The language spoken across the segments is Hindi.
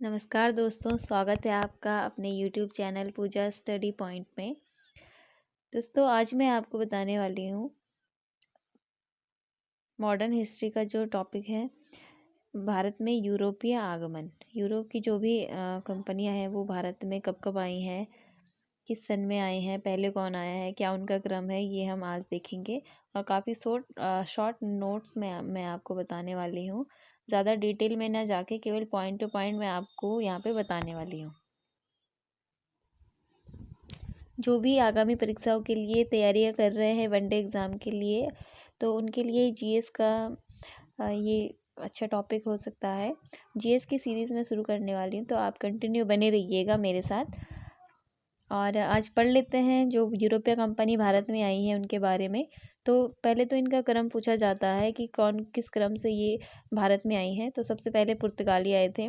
नमस्कार दोस्तों, स्वागत है आपका अपने YouTube चैनल पूजा स्टडी पॉइंट में। दोस्तों, आज मैं आपको बताने वाली हूँ मॉडर्न हिस्ट्री का जो टॉपिक है, भारत में यूरोपीय आगमन। यूरोप की जो भी कंपनियां हैं वो भारत में कब कब आई हैं, किस सन में आए हैं, पहले कौन आया है, क्या उनका क्रम है, ये हम आज देखेंगे। और काफ़ी शॉर्ट नोट्स में मैं आपको बताने वाली हूँ। ज़्यादा डिटेल में ना जाके केवल पॉइंट टू पॉइंट मैं आपको यहाँ पे बताने वाली हूँ। जो भी आगामी परीक्षाओं के लिए तैयारियां कर रहे हैं वनडे एग्ज़ाम के लिए, तो उनके लिए जीएस का ये अच्छा टॉपिक हो सकता है। जीएस की सीरीज़ में शुरू करने वाली हूँ, तो आप कंटिन्यू बने रहिएगा मेरे साथ। और आज पढ़ लेते हैं जो यूरोपीय कंपनी भारत में आई है उनके बारे में। तो पहले तो इनका क्रम पूछा जाता है कि कौन किस क्रम से ये भारत में आई हैं। तो सबसे पहले पुर्तगाली आए थे,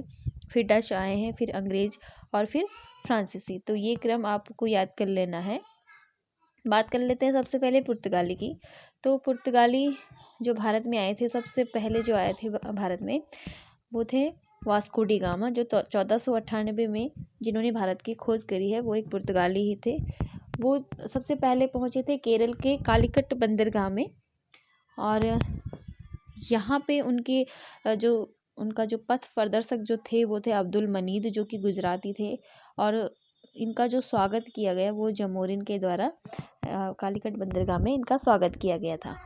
फिर डच आए हैं, फिर अंग्रेज और फिर फ्रांसीसी। तो ये क्रम आपको याद कर लेना है। बात कर लेते हैं सबसे पहले पुर्तगाली की। तो पुर्तगाली जो भारत में आए थे, सबसे पहले जो आए थे भारत में, वो थे वास्को डी गामा, जो 1498 में जिन्होंने भारत की खोज करी है, वो एक पुर्तगाली ही थे। वो सबसे पहले पहुंचे थे केरल के कालीकट बंदरगाह में। और यहाँ पे उनका जो पथ प्रदर्शक जो थे वो थे अब्दुल मनीद, जो कि गुजराती थे। और इनका जो स्वागत किया गया वो जमोरिन के द्वारा कालीकट बंदरगाह में इनका स्वागत किया गया था।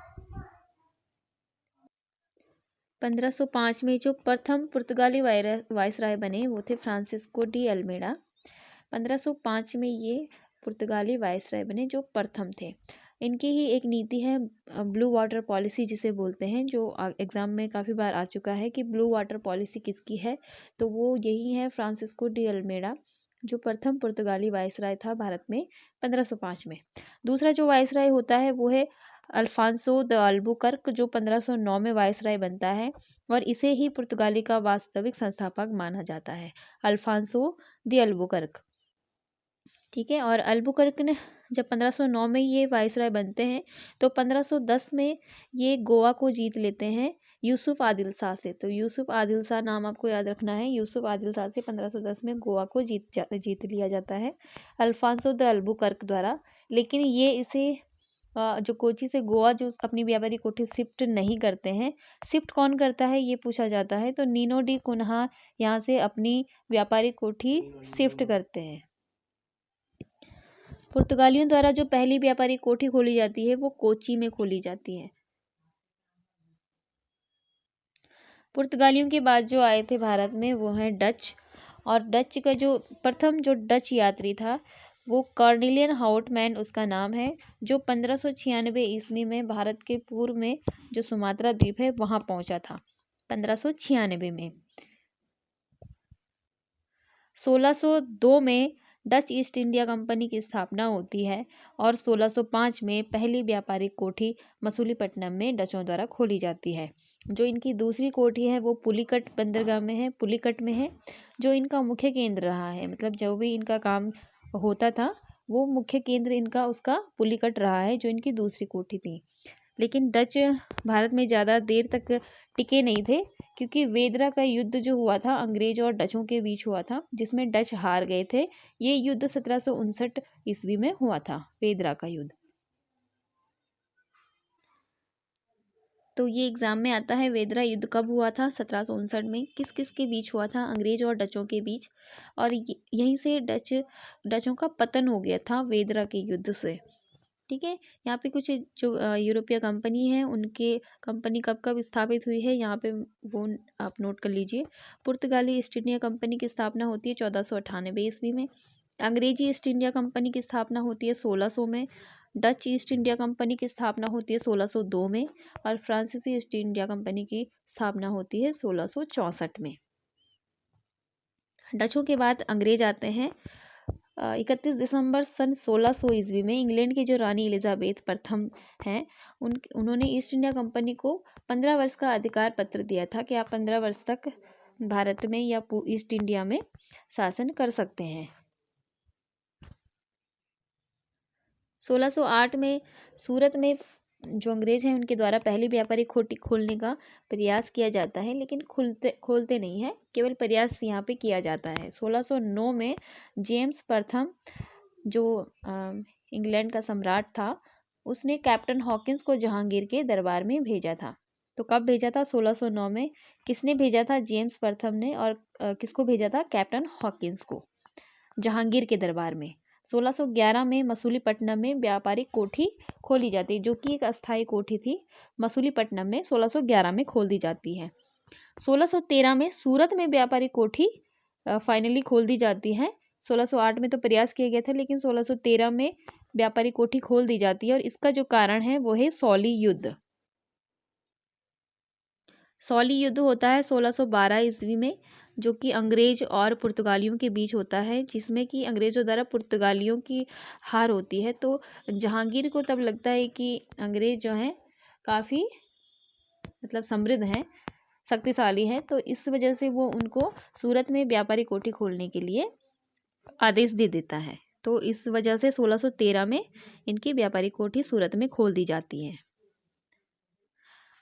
1505 में जो प्रथम पुर्तगाली वायसराय बने वो थे फ्रांसिस्को डी अल्मेडा। 1505 में ये पुर्तगाली वायसराय बने जो प्रथम थे। इनकी ही एक नीति है ब्लू वाटर पॉलिसी जिसे बोलते हैं, जो एग्ज़ाम में काफ़ी बार आ चुका है कि ब्लू वाटर पॉलिसी किसकी है। तो वो यही है, फ्रांसिस्को डी अल्मेडा, जो प्रथम पुर्तगाली वायसराय था भारत में 1505 में। दूसरा जो वायसराय होता है वो है अल्फांसो द अल्बुकर्क, जो 1509 में वायसराय बनता है। और इसे ही पुर्तगाली का वास्तविक संस्थापक माना जाता है, अल्फांसो द अल्बुकर्क। ठीक है। और अल्बुकर्क ने जब 1509 में ये वायसराय बनते हैं, तो 1510 में ये गोवा को जीत लेते हैं यूसुफ आदिल शाह से। तो यूसुफ आदिल शाह नाम आपको याद रखना है। यूसुफ आदिल शाह से 1510 में गोवा को जीत लिया जाता है अल्फांसो द अल्बुकर्क द्वारा। लेकिन ये इसे जो कोची से गोवा जो अपनी व्यापारी कोठी शिफ्ट नहीं करते हैं। शिफ्ट कौन करता है ये पूछा जाता है, तो नीनो डी कुन्हा यहाँ से अपनी व्यापारी कोठी शिफ्ट करते हैं। पुर्तगालियों द्वारा जो पहली व्यापारी कोठी खोली जाती है वो कोची में खोली जाती है। पुर्तगालियों के बाद जो आए थे भारत में वो हैं डच। और डच का जो प्रथम जो डच यात्री था वो कॉर्नेलियन हाउटमैन उसका नाम है, जो 1596 ईस्वी में भारत के पूर्व में जो सुमात्रा द्वीप है वहाँ पहुँचा था 1596 में। 1602 में डच ईस्ट इंडिया कंपनी की स्थापना होती है। और 1605 में पहली व्यापारिक कोठी मसूलीपट्टनम में डचों द्वारा खोली जाती है। जो इनकी दूसरी कोठी है वो पुलिकट बंदरगाह में है, पुलिकट में है, जो इनका मुख्य केंद्र रहा है। मतलब जो भी इनका काम होता था वो मुख्य केंद्र इनका उसका पुलिकट रहा है, जो इनकी दूसरी कोठी थी। लेकिन डच भारत में ज़्यादा देर तक टिके नहीं थे, क्योंकि वेदरा का युद्ध जो हुआ था अंग्रेज और डचों के बीच हुआ था, जिसमें डच हार गए थे। ये युद्ध 1759 ईस्वी में हुआ था, वेदरा का युद्ध। तो ये एग्जाम में आता है, वेदरा युद्ध कब हुआ था, 1759 में, किस किस के बीच हुआ था, अंग्रेज और डचों के बीच। और यहीं से डचों का पतन हो गया था वेदरा के युद्ध से। ठीक है। यहाँ पे कुछ जो यूरोपीय कंपनी है उनके कंपनी कब कब स्थापित हुई है यहाँ पे वो आप नोट कर लीजिए। पुर्तगाली ईस्ट इंडिया कंपनी की स्थापना होती है 1498 ईस्वी में। अंग्रेजी ईस्ट इंडिया कंपनी की स्थापना होती है 1600 में। डच ईस्ट इंडिया कंपनी की स्थापना होती है 1602 में। और फ्रांसीसी ईस्ट इंडिया कंपनी की स्थापना होती है 1664 में। डचों के बाद अंग्रेज आते हैं। 31 दिसंबर सन 1600 ईस्वी में इंग्लैंड की जो रानी एलिजाबेथ प्रथम हैं उन्होंने ईस्ट इंडिया कंपनी को 15 वर्ष का अधिकार पत्र दिया था कि आप 15 वर्ष तक भारत में या ईस्ट इंडिया में शासन कर सकते हैं। 1608 में सूरत में जो अंग्रेज हैं उनके द्वारा पहली व्यापारिक कोठी खोलने का प्रयास किया जाता है, लेकिन खोलते नहीं है, केवल प्रयास यहाँ पे किया जाता है। 1609 में जेम्स प्रथम जो इंग्लैंड का सम्राट था, उसने कैप्टन हॉकिंस को जहांगीर के दरबार में भेजा था। तो कब भेजा था? 1609 में। किसने भेजा था? जेम्स प्रथम ने। और किसको भेजा था? कैप्टन हॉकिंस को जहांगीर के दरबार में। 1611 में मसूलीपट्टनम में व्यापारिक कोठी खोली जाती है, जो कि एक अस्थायी कोठी थी। मसूलीपट्टनम में 1611 में खोल दी जाती है। 1613 में सूरत में व्यापारिक कोठी फाइनली खोल दी जाती है। 1608 में तो प्रयास किया गया था, लेकिन 1613 में व्यापारिक कोठी खोल दी जाती है। और इसका जो कारण है वो है सौली युद्ध। सौली युद्ध होता है 1612 ईस्वी में, जो कि अंग्रेज और पुर्तगालियों के बीच होता है, जिसमें कि अंग्रेजों द्वारा पुर्तगालियों की हार होती है। तो जहांगीर को तब लगता है कि अंग्रेज जो हैं काफ़ी मतलब समृद्ध हैं, शक्तिशाली हैं, तो इस वजह से वो उनको सूरत में व्यापारिक कोठी खोलने के लिए आदेश दे देता है। तो इस वजह से 1613 में इनकी व्यापारिक कोठी सूरत में खोल दी जाती है।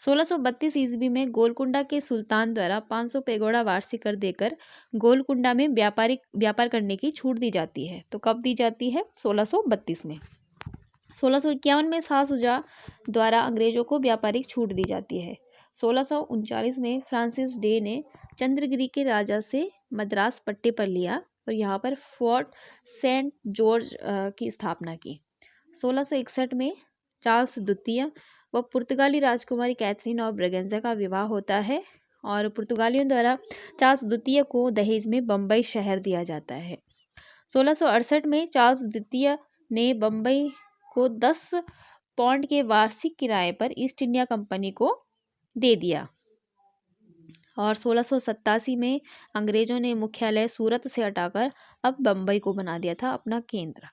1632 ईस्वी में गोलकुंडा के सुल्तान द्वारा 500 पेगोड़ा वार्षिक कर देकर गोलकुंडा में व्यापार करने की छूट दी जाती है। तो कब दी जाती है? 1632 में। 1651 में शाह शुजा द्वारा अंग्रेजों को व्यापारिक छूट दी जाती है। 1639 में फ्रांसिस डे ने चंद्रगिरी के राजा से मद्रास पट्टे पर लिया और यहाँ पर फोर्ट सेंट जॉर्ज की स्थापना की। 1661 में चार्ल्स द्वितीय व पुर्तगाली राजकुमारी कैथरीन ऑफ ब्रगेंजा का विवाह होता है और पुर्तगालियों द्वारा चार्ल्स द्वितीय को दहेज में बम्बई शहर दिया जाता है। 1668 में चार्ल्स द्वितीय ने बम्बई को 10 पौंड के वार्षिक किराए पर ईस्ट इंडिया कंपनी को दे दिया। और 1687 में अंग्रेजों ने मुख्यालय सूरत से हटाकर अब बम्बई को बना दिया था अपना केंद्र।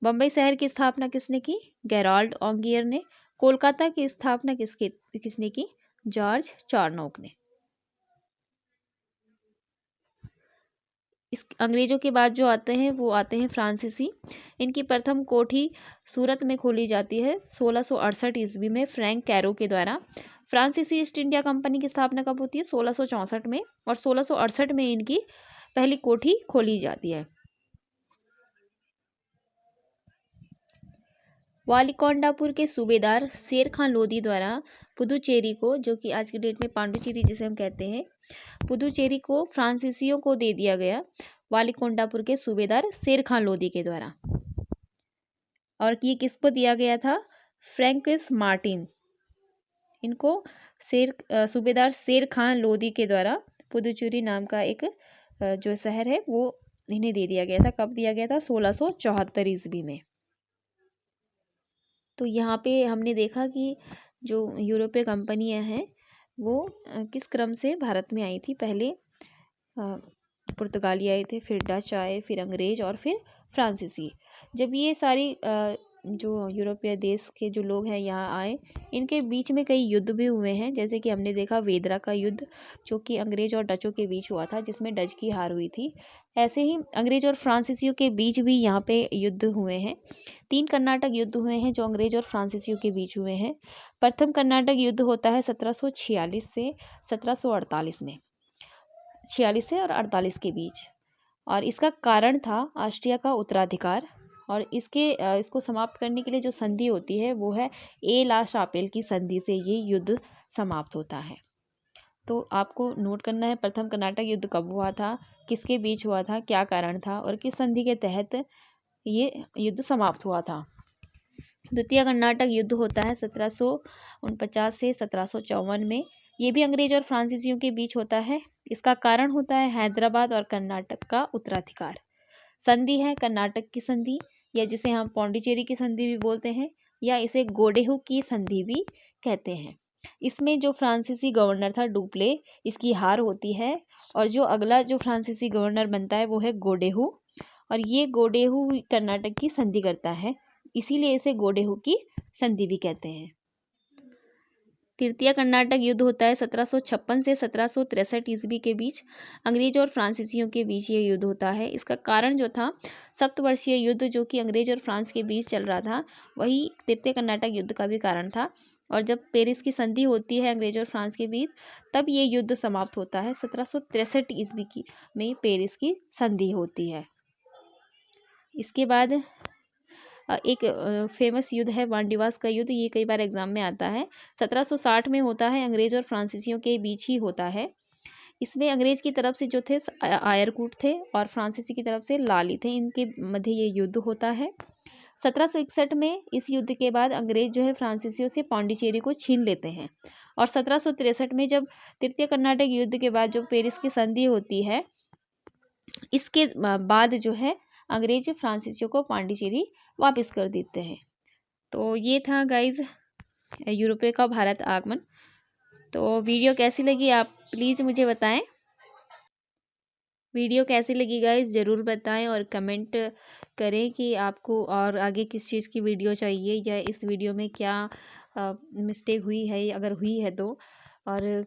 बम्बई शहर की स्थापना किसने की? गेराल्ड ऑन्गियर ने। कोलकाता की स्थापना किसने की? जॉर्ज चार्नोक ने। इस अंग्रेजों के बाद जो आते हैं वो आते हैं फ्रांसीसी। इनकी प्रथम कोठी सूरत में खोली जाती है 1668 ईस्वी में फ्रैंक कैरो के द्वारा। फ्रांसीसी ईस्ट इंडिया कंपनी की स्थापना कब होती है? 1664 में। और 1668 में इनकी पहली कोठी खोली जाती है। वालीकोंडापुर के सूबेदार शेर खान लोधी द्वारा पुदुचेरी को, जो कि आज की डेट में पांडुचेरी जिसे हम कहते हैं, पुदुचेरी को फ्रांसीसियों को दे दिया गया वालीकोंडापुर के सूबेदार शेर खान लोधी के द्वारा। और ये किसको दिया गया था? Francis Martin. इनको सूबेदार शेर खान लोधी के द्वारा पुदुचेरी नाम का एक जो शहर है वो इन्हें दे दिया गया था। कब दिया गया था? 1674 ईस्वी में। तो यहाँ पे हमने देखा कि जो यूरोपीय कंपनियां हैं वो किस क्रम से भारत में आई थी। पहले पुर्तगाली आए थे, फिर डच आए, फिर अंग्रेज और फिर फ्रांसीसी। जब ये सारी जो यूरोपीय देश के जो लोग हैं यहाँ आए, इनके बीच में कई युद्ध भी हुए हैं। जैसे कि हमने देखा वेदरा का युद्ध, जो कि अंग्रेज और डचों के बीच हुआ था, जिसमें डच की हार हुई थी। ऐसे ही अंग्रेज और फ्रांसीसियों के बीच भी यहाँ पे युद्ध हुए हैं। 3 कर्नाटक युद्ध हुए हैं जो अंग्रेज और फ्रांसीसियों के बीच हुए हैं। प्रथम कर्नाटक युद्ध होता है 1746 से 1748 में, 46 से और 48 के बीच। और इसका कारण था ऑस्ट्रिया का उत्तराधिकार। और इसको समाप्त करने के लिए जो संधि होती है वो है ए ला शापेल की संधि से ये युद्ध समाप्त होता है। तो आपको नोट करना है प्रथम कर्नाटक युद्ध कब हुआ था, किसके बीच हुआ था, क्या कारण था और किस संधि के तहत ये युद्ध समाप्त हुआ था। द्वितीय कर्नाटक युद्ध होता है 1749 से 1754 में। ये भी अंग्रेज और फ्रांसीसियों के बीच होता है। इसका कारण होता है हैदराबाद और कर्नाटक का उत्तराधिकार। संधि है कर्नाटक की संधि, या जिसे हम पौंडीचेरी की संधि भी बोलते हैं, या इसे गोडेहू की संधि भी कहते हैं। इसमें जो फ्रांसीसी गवर्नर था डुप्ले, इसकी हार होती है और जो अगला जो फ्रांसीसी गवर्नर बनता है वो है गोडेहू। और ये गोडेहू कर्नाटक की संधि करता है, इसीलिए इसे गोडेहू की संधि भी कहते हैं। तृतीय कर्नाटक युद्ध होता है 1756 से 1763 ईस्वी के बीच। अंग्रेज और फ्रांसीसियों के बीच ये युद्ध होता है। इसका कारण जो था, सप्तवर्षीय युद्ध जो कि अंग्रेज और फ्रांस के बीच चल रहा था, वही तृतीय कर्नाटक युद्ध का भी कारण था। और जब पेरिस की संधि होती है अंग्रेज और फ्रांस के बीच, तब ये युद्ध समाप्त होता है। 1763 ईस्वी की में पेरिस की संधि होती है। इसके बाद एक फेमस युद्ध है वांडीवास का युद्ध। ये कई बार एग्जाम में आता है। 1760 में होता है। अंग्रेज और फ्रांसीसियों के बीच ही होता है। इसमें अंग्रेज की तरफ से जो थे आयरकूट थे और फ्रांसीसी की तरफ से लाली थे। इनके मध्य ये युद्ध होता है। 1761 में इस युद्ध के बाद अंग्रेज जो है फ्रांसीसियों से पांडिचेरी को छीन लेते हैं। और 1763 में जब तृतीय कर्नाटक युद्ध के बाद जो पेरिस की संधि होती है, इसके बाद जो है अंग्रेज फ्रांसीसियों को पांडिचेरी वापस कर देते हैं। तो ये था गाइज यूरोपीय का भारत आगमन। तो वीडियो कैसी लगी आप प्लीज़ मुझे बताएं। वीडियो कैसी लगी गाइज ज़रूर बताएं और कमेंट करें कि आपको और आगे किस चीज़ की वीडियो चाहिए या इस वीडियो में क्या मिस्टेक हुई है, अगर हुई है तो। और